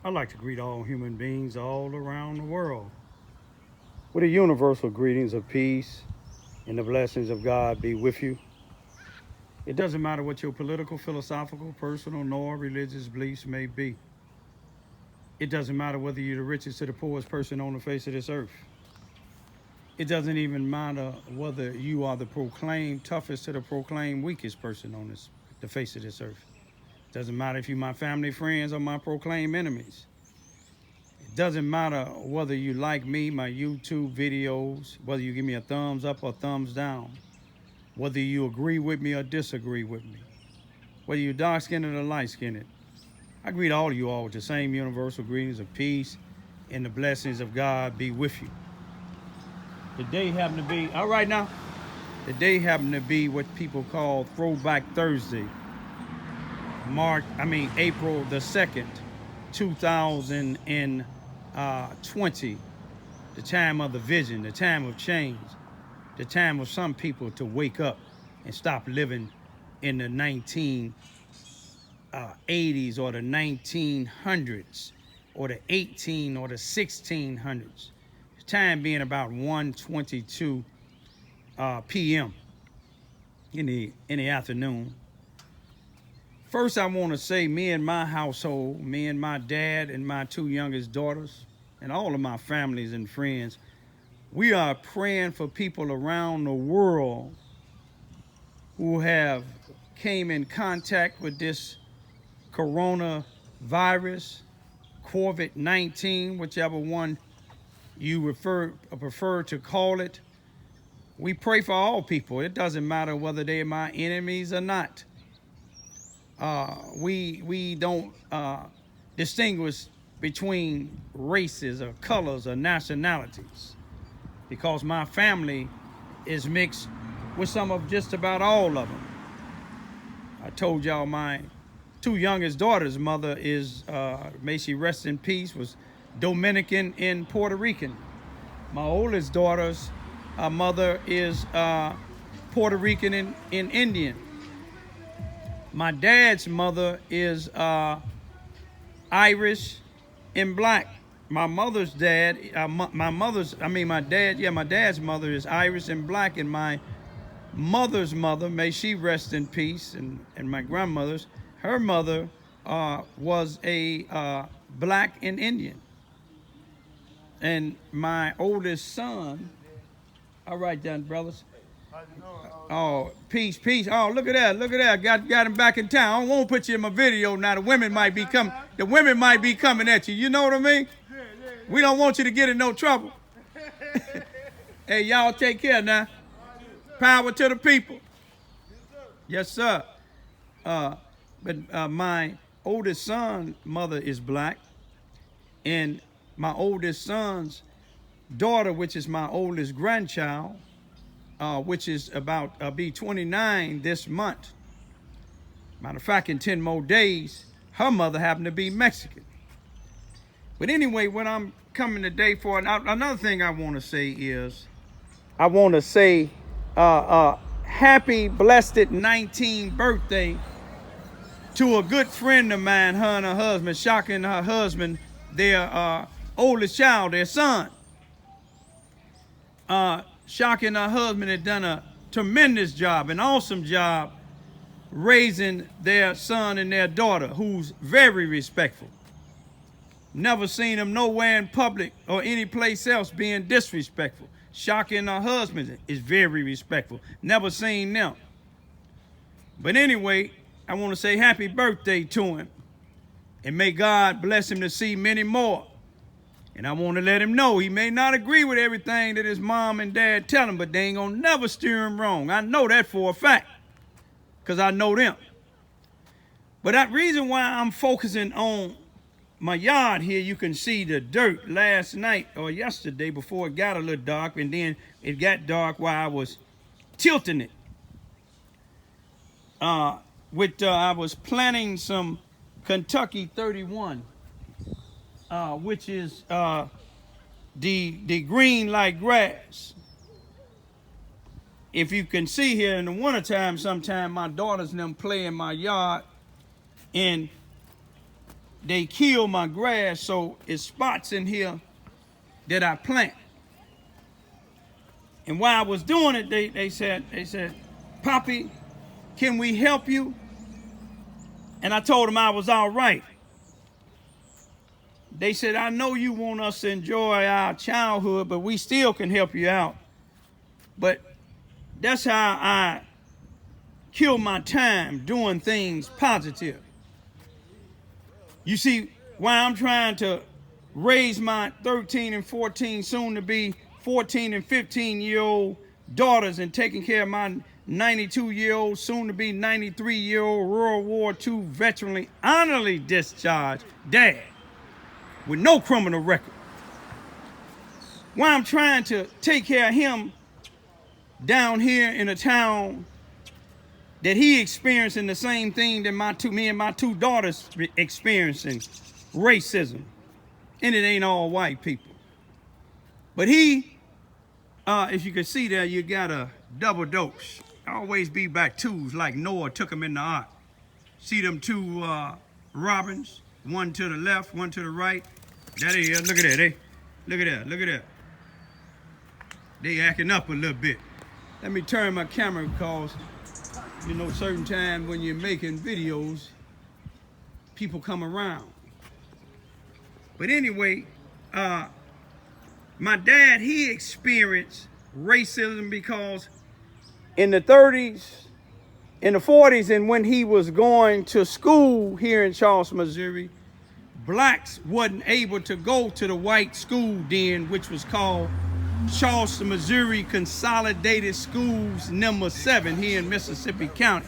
I'd like to greet all human beings all around the world with the universal greetings of peace and the blessings of God be with you. It doesn't matter what your political, philosophical, personal, nor religious beliefs may be. It doesn't matter whether you're the richest or the poorest person on the face of this earth. It doesn't even matter whether you are the proclaimed toughest or the proclaimed weakest person on the face of this earth. It doesn't matter if you're my family, friends, or my proclaimed enemies. It doesn't matter whether you like me, my YouTube videos, whether you give me a thumbs up or thumbs down, whether you agree with me or disagree with me, whether you're dark-skinned or light-skinned. I greet all of you all with the same universal greetings of peace and the blessings of God be with you. The day happened to be, all right now, the day happened to be what people call Throwback Thursday, April the 2nd, 2020, the time of the vision, the time of change, the time of some people to wake up and stop living in the 1980s or the 1900s or the 18 or the 1600s. The time being about 1:22 p.m. in the afternoon. First, I want to say me and my household, me and my dad and my two youngest daughters, and all of my families and friends, we are praying for people around the world who have came in contact with this coronavirus, COVID-19, whichever one you prefer to call it. We pray for all people. It doesn't matter whether they're my enemies or not. We don't distinguish between races or colors or nationalities, because my family is mixed with some of just about all of them. I told y'all my two youngest daughters' mother is, may she rest in peace, was Dominican and Puerto Rican. My oldest daughter's mother is Puerto Rican and Indian. My dad's mother is Irish and black. My dad's mother is Irish and black, and my mother's mother, may she rest in peace, and my grandmother's, her mother was a black and Indian. And my oldest son, all right then, brothers. Oh, peace. Oh, look at that. Got him back in town. I won't put you in my video now. The women might be coming at you. You know what I mean? We don't want you to get in no trouble. Hey, y'all take care now. Power to the people. Yes, sir. But my oldest son's mother is black, and my oldest son's daughter, which is my oldest grandchild, which is about be 29 this month. Matter of fact, in 10 more days, her mother happened to be Mexican. But anyway, what I'm coming today for, another thing I want to say is, I want to say happy blessed 19th birthday to a good friend of mine, her and her husband, shocking her husband, their oldest child, their son. Shocking her husband had done a tremendous job, an awesome job raising their son and their daughter, who's very respectful. Never seen them nowhere in public or any place else being disrespectful. Shocking her husband is very respectful. Never seen them. But anyway, I want to say happy birthday to him, and may God bless him to see many more. And I want to let him know he may not agree with everything that his mom and dad tell him, but they ain't gonna never steer him wrong. I know that for a fact, because I know them. But that reason why I'm focusing on my yard here, you can see the dirt last night or yesterday before it got a little dark, and then it got dark while I was tilting it. I was planting some Kentucky 31. Which is the green like grass. If you can see here in the wintertime, sometime my daughters and them play in my yard, and they kill my grass, so it's spots in here that I plant. And while I was doing it, they said, Poppy, can we help you? And I told them I was all right. They said, I know you want us to enjoy our childhood, but we still can help you out. But that's how I kill my time doing things positive. You see, while I'm trying to raise my 13 and 14, soon to be 14 and 15-year-old daughters and taking care of my 92-year-old, soon to be 93-year-old World War II veteranly honorably discharged dad with no criminal record. While I'm trying to take care of him down here in a town that he experiencing the same thing that me and my two daughters experiencing, racism. And it ain't all white people. But he, if you can see there, you got a double dose. Always be back twos like Noah took him in the ark. See them two robins, one to the left, one to the right. That is, look at that, look at that. They acting up a little bit. Let me turn my camera because, you know, certain times when you're making videos, people come around. But anyway, my dad, he experienced racism because in the 30s, in the 40s, and when he was going to school here in Charleston, Missouri, blacks wasn't able to go to the white school then, which was called Charleston, Missouri Consolidated Schools number 7 here in Mississippi County.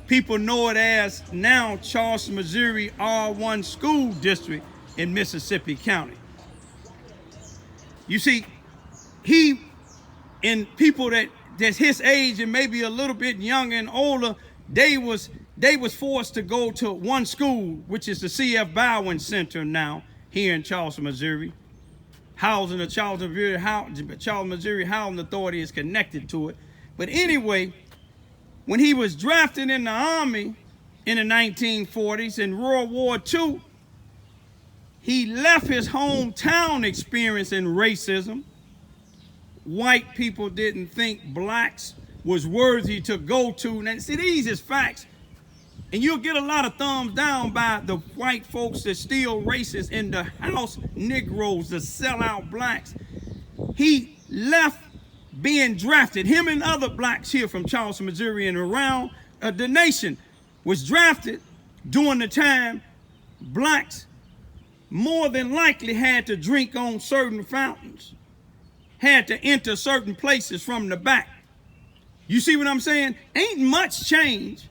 People know it as now Charleston, Missouri R1 School District in Mississippi County. You see, he and people that's his age and maybe a little bit younger and older, they was forced to go to one school, which is the C.F. Bowen Center now here in Charleston, Missouri. Housing the Charleston, Missouri Housing Authority is connected to it. But anyway, when he was drafted in the Army in the 1940s in World War II, he left his hometown experiencing racism. White people didn't think blacks was worthy to go to. Now, see, these is facts. And you'll get a lot of thumbs down by the white folks that still racist in the house Negroes, the sellout blacks. He left being drafted. Him and other blacks here from Charleston, Missouri and around the nation was drafted during the time blacks more than likely had to drink on certain fountains, had to enter certain places from the back. You see what I'm saying? Ain't much change.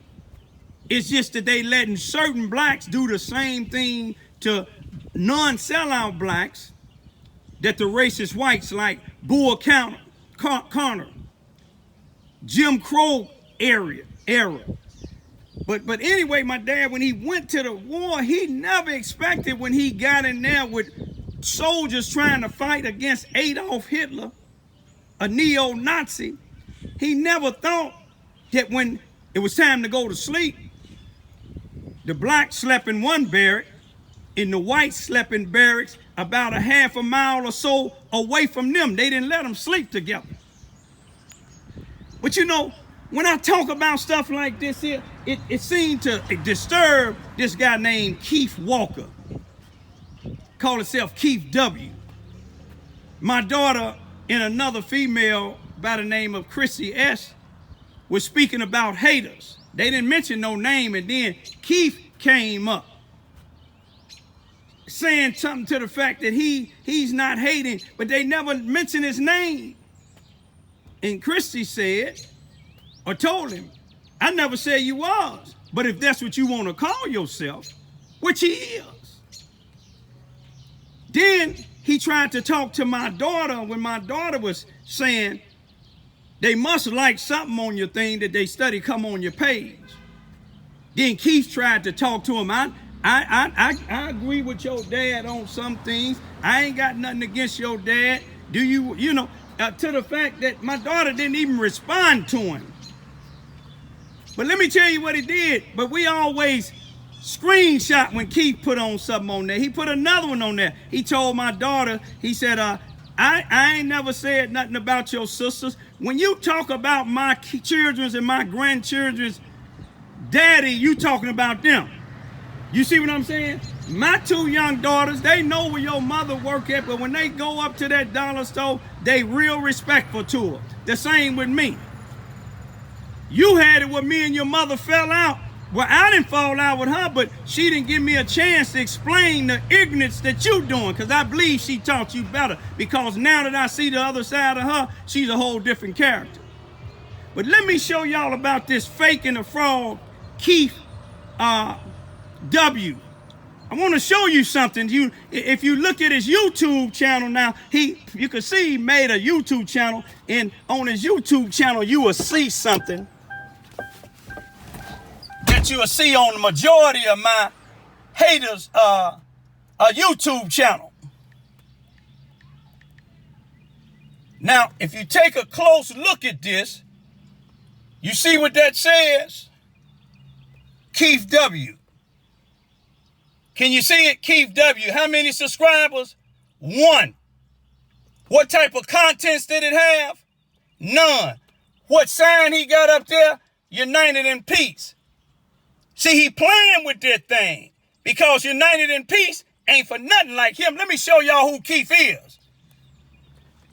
It's just that they letting certain blacks do the same thing to non-sellout blacks that the racist whites like Bull Connor, Jim Crow era. But anyway, my dad, when he went to the war, he never expected when he got in there with soldiers trying to fight against Adolf Hitler, a neo-Nazi, he never thought that when it was time to go to sleep, the blacks slept in one barrack and the whites slept in barracks about a half a mile or so away from them. They didn't let them sleep together. But you know, when I talk about stuff like this here, it seemed to disturb this guy named Keith Walker. Called himself Keith W. My daughter and another female by the name of Chrissy S. was speaking about haters. They didn't mention no name, and then Keith came up saying something to the fact that he's not hating, but they never mentioned his name. And Christy said, or told him, I never said you was, but if that's what you want to call yourself, which he is. Then he tried to talk to my daughter when my daughter was saying, they must like something on your thing that they study come on your page. Then Keith tried to talk to him. I agree with your dad on some things. I ain't got nothing against your dad. Do you, to the fact that my daughter didn't even respond to him. But let me tell you what he did. But we always screenshot when Keith put on something on there. He put another one on there. He told my daughter, he said, I ain't never said nothing about your sisters. When you talk about my children's and my grandchildren's daddy, you talking about them. You see what I'm saying? My 2 young daughters, they know where your mother work at, but when they go up to that dollar store, they real respectful to her. The same with me. You had it where me and your mother fell out. Well, I didn't fall out with her, but she didn't give me a chance to explain the ignorance that you doing, because I believe she taught you better, because now that I see the other side of her, she's a whole different character. But let me show y'all about this fake and the fraud Keith W. I want to show you something. If you look at his YouTube channel now, you can see he made a YouTube channel, and on his YouTube channel, you will see something that you will see on the majority of my haters' YouTube channel. Now, if you take a close look at this, you see what that says? Keith W. Can you see it? Keith W. How many subscribers? 1. What type of contents did it have? None. What sign he got up there? United in peace. See, he playing with that thing, because United in peace ain't for nothing like him. Let me show y'all who Keith is.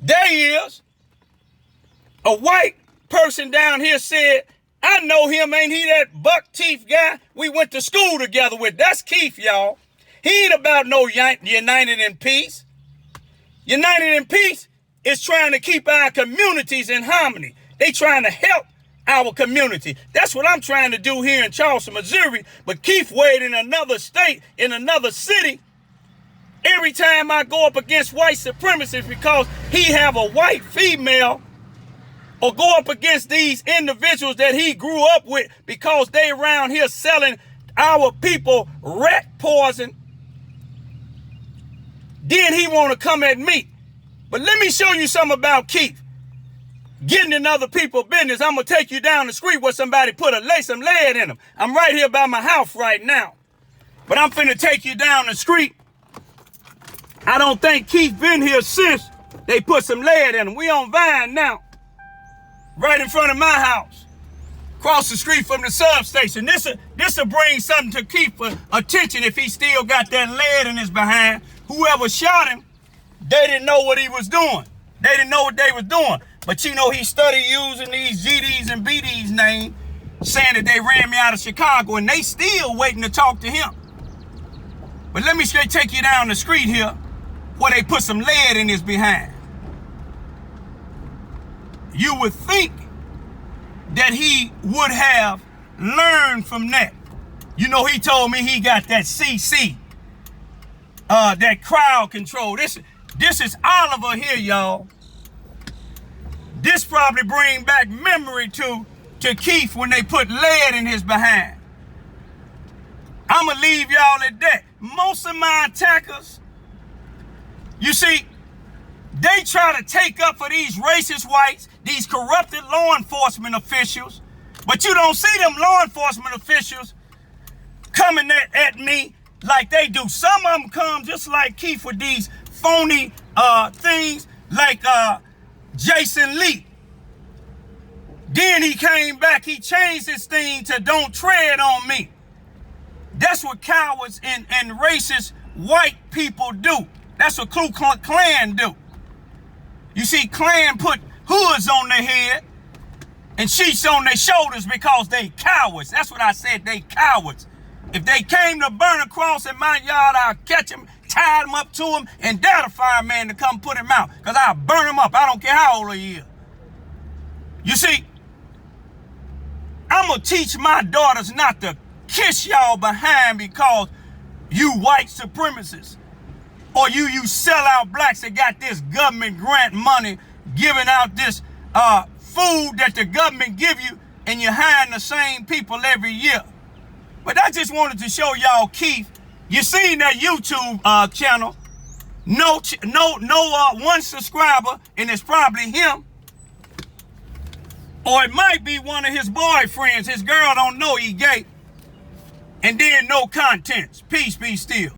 There he is. A white person down here said, I know him, ain't he that buck teeth guy we went to school together with? That's Keith, y'all. He ain't about no United in peace. United in peace is trying to keep our communities in harmony. They trying to help our community. That's what I'm trying to do here in Charleston, Missouri. But Keith Wade in another state, in another city, every time I go up against white supremacists because he have a white female, or go up against these individuals that he grew up with because they around here selling our people rat poison, then he want to come at me. But let me show you something about Keith. Getting in other people's business. I'm going to take you down the street where somebody put some lead in them. I'm right here by my house right now. But I'm finna take you down the street. I don't think Keith been here since they put some lead in him. We on Vine now. Right in front of my house. Across the street from the substation. This'll bring something to Keith's attention if he still got that lead in his behind. Whoever shot him, they didn't know what he was doing. They didn't know what they was doing. But you know, he studied using these GDs and BDs names, saying that they ran me out of Chicago, and they still waiting to talk to him. But let me take you down the street here where they put some lead in his behind. You would think that he would have learned from that. You know, he told me he got that CC, that crowd control. This is Oliver here, y'all. This probably bring back memory to Keith when they put lead in his behind. I'ma leave y'all at that. Most of my attackers, you see, they try to take up for these racist whites, these corrupted law enforcement officials, but you don't see them law enforcement officials coming at me like they do. Some of them come just like Keith with these phony things like Jason Lee. Then he came back, he changed his thing to don't tread on me. That's what cowards and racist white people do. That's what Ku Klux Klan do. You see, Klan put hoods on their head and sheets on their shoulders because they cowards. That's what I said, they cowards. If they came to burn a cross in my yard, I'll catch them, tie them up to them, and dare the fireman to come put him out, because I'll burn him up. I don't care how old he is. You see, I'm going to teach my daughters not to kiss y'all behind because you white supremacists, or you sellout blacks that got this government grant money giving out this food that the government give you, and you're hiring the same people every year. But I just wanted to show y'all Keith. You seen that YouTube channel? No one subscriber, and it's probably him. Or it might be one of his boyfriends. His girl don't know he gay. And then no contents. Peace be still.